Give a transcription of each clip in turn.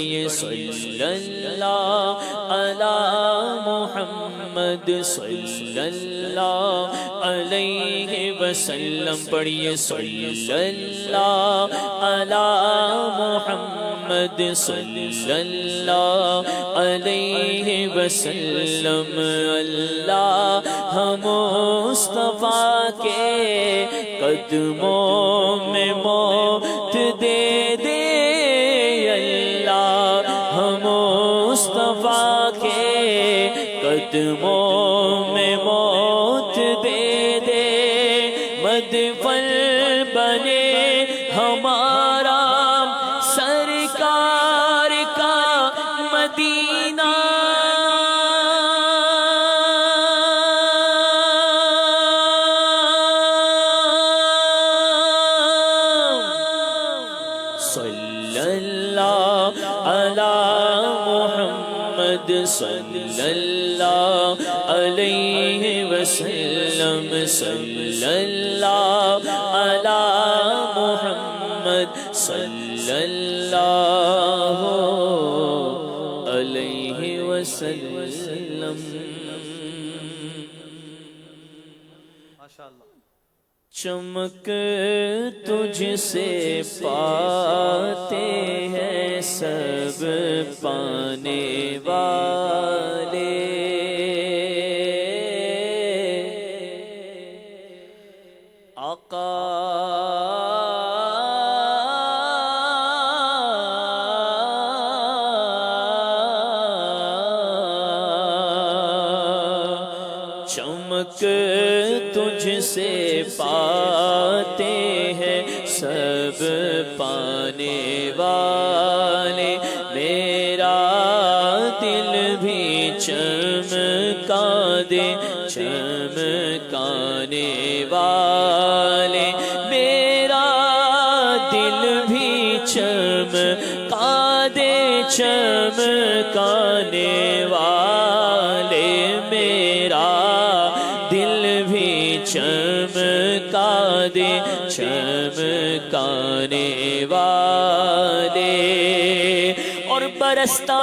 صلی اللہ علی محمد صلی اللہ علیہ وسلم پڑھیے صلی اللہ علی محمد صلی اللہ علیہ وسلم اللہ مصطفیٰ کے قدموں میں موت دے دے مصطفیٰ کے قدموں میں موت دے دے مدفن بنے ہمارا سرکار کا مدینہ صلی اللہ علی محمد صلی اللہ علیہ وسلم صلی اللہ علی محمد صلی اللہ علیہ وسلم چمک تجھ سے پاتے ہیں سب پانے والے آقا چمک تجھ سے پاتے ہیں سب پانے والے میرا دل بھی چمکا دے چمکانے والے میرا دل بھی چمکا دے چمکانے والے میرا دل بھی چمکا دے چمکانے والے اور برستا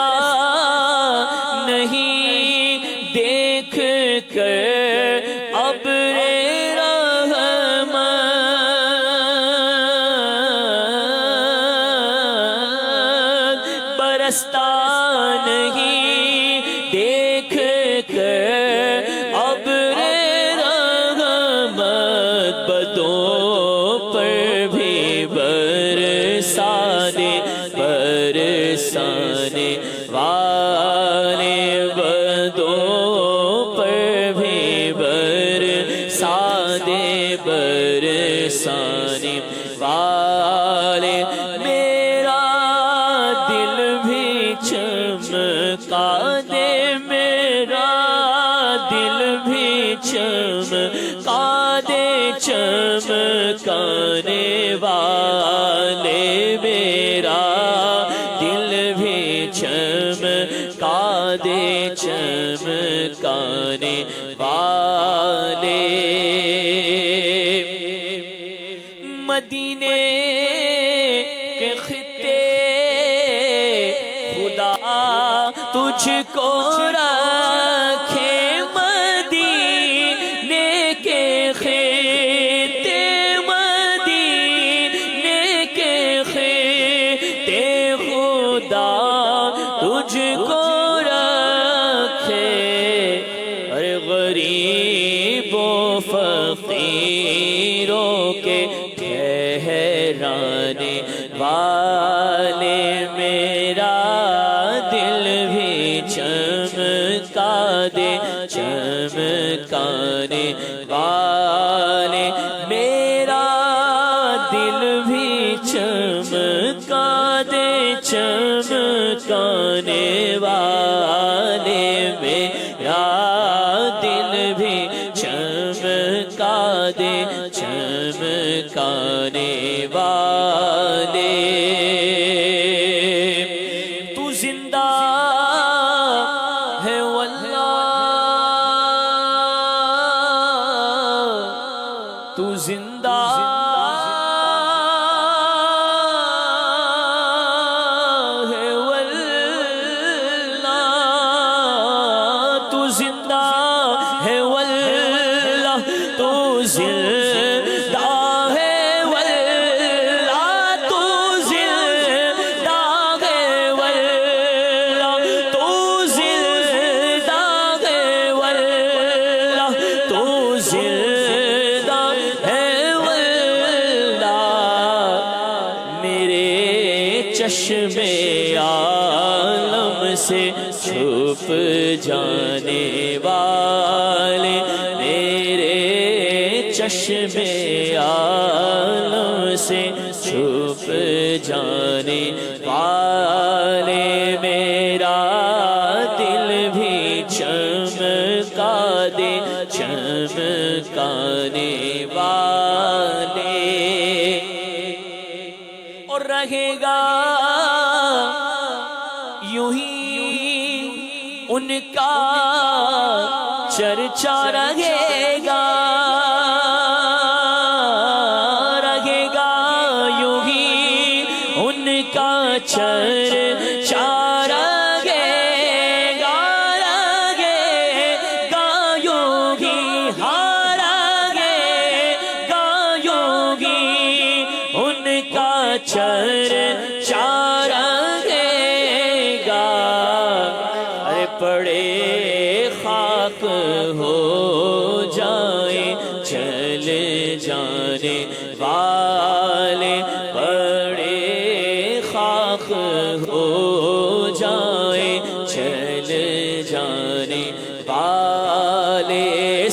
نہیں دیکھ کر ابر رحمت برستا نہیں دیکھ کر ابر بدوں پر بھی برسانے برسانے والے بدوں پر بھی برسانے برسانے والے میرا دل بھی چمکا دے میرا دل بھی چمکا دے چمکانے والے میرا دل بھی چمکا دے چمکانے والے مدینے کے خطے خدا تجھ کو رکھے مدینے کے خطے مدینے کے خطے خدا تجھ کو رکھے ارے غریب و فقیروں کے ٹھہرانے والے میرا دل بھی چمکا دے چمکانے والے میرا دل بھی چمکا دے چمکانے والے میرا دل بھی چمکا دے چمکانے والے تو زندہ ہے واللہ تو زندہ ہے واللہ زندہ ہے واللہ تو زندہ ہے واللہ تو زندہ ہے واللہ تو زندہ ہے واللہ میرے چشم عالم سے چھپ جانے والے میرے چشم عالم سے چھپ جانے والے میرا دل بھی چمکا دے چمکانے والے اور رہے گا یوں ہی ان کا چرچا رہے گا یوں ہی ان کا چرچا رہے گا یوں ہی یوں ہی ان کا چرچا پڑے خاک ہو جائیں چل جانے والے پڑے خاک ہو جائیں چل جانے والے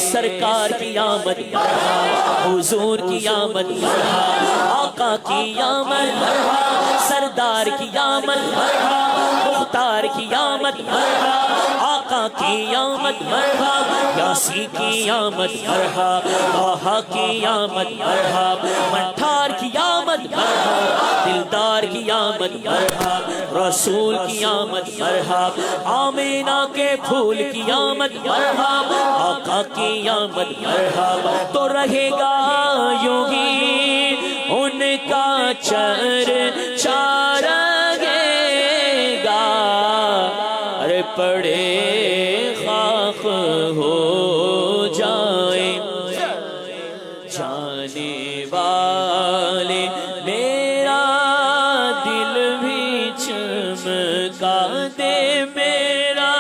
سرکار کی آمد مرحبا حضور کی آمد مرحبا آقا کی آمد مرحبا سردار کی آمد مرحبا مختار کی آمد مرحبا آقا کی آمد مرحبا یاسی کی آمد مرحبا طٰہٰ کی آمد مرحبا منٹھار کی آمد مرحبا دلدار کی آمد مرحبا رسول کی آمد مرحبا آمینہ کے پھول کی آمد مرحبا آقا کی آمد مرحبا تو رہے گا یوں ہی ان کا چرچا رہے گا ارے پڑے خاک ہو جائیں جانے والے میرا دل بھی چمکا دے میرا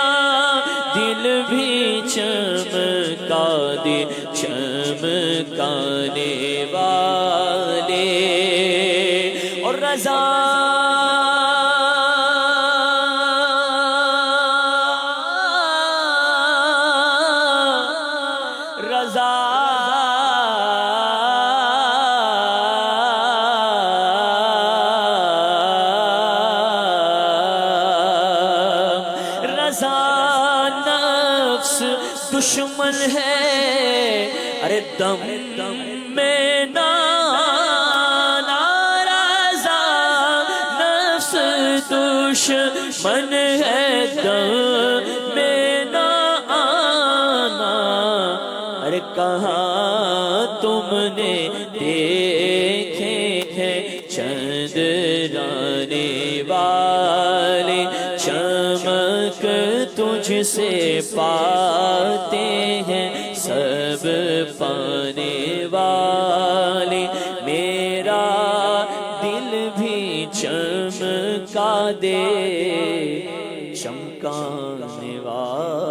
دل بھی چمکا دے چمکانے والے اور رضا نفس دشمن ہے ارے دم میں ناراضا نفس دشمن ہے دم میں نہ آنا ارے کہاں تم نے دیکھے ہیں چندرانے والے چمک تجھ سے پاتے ہیں سب پانے والے میرا دل بھی چمکا دے چمکانے والے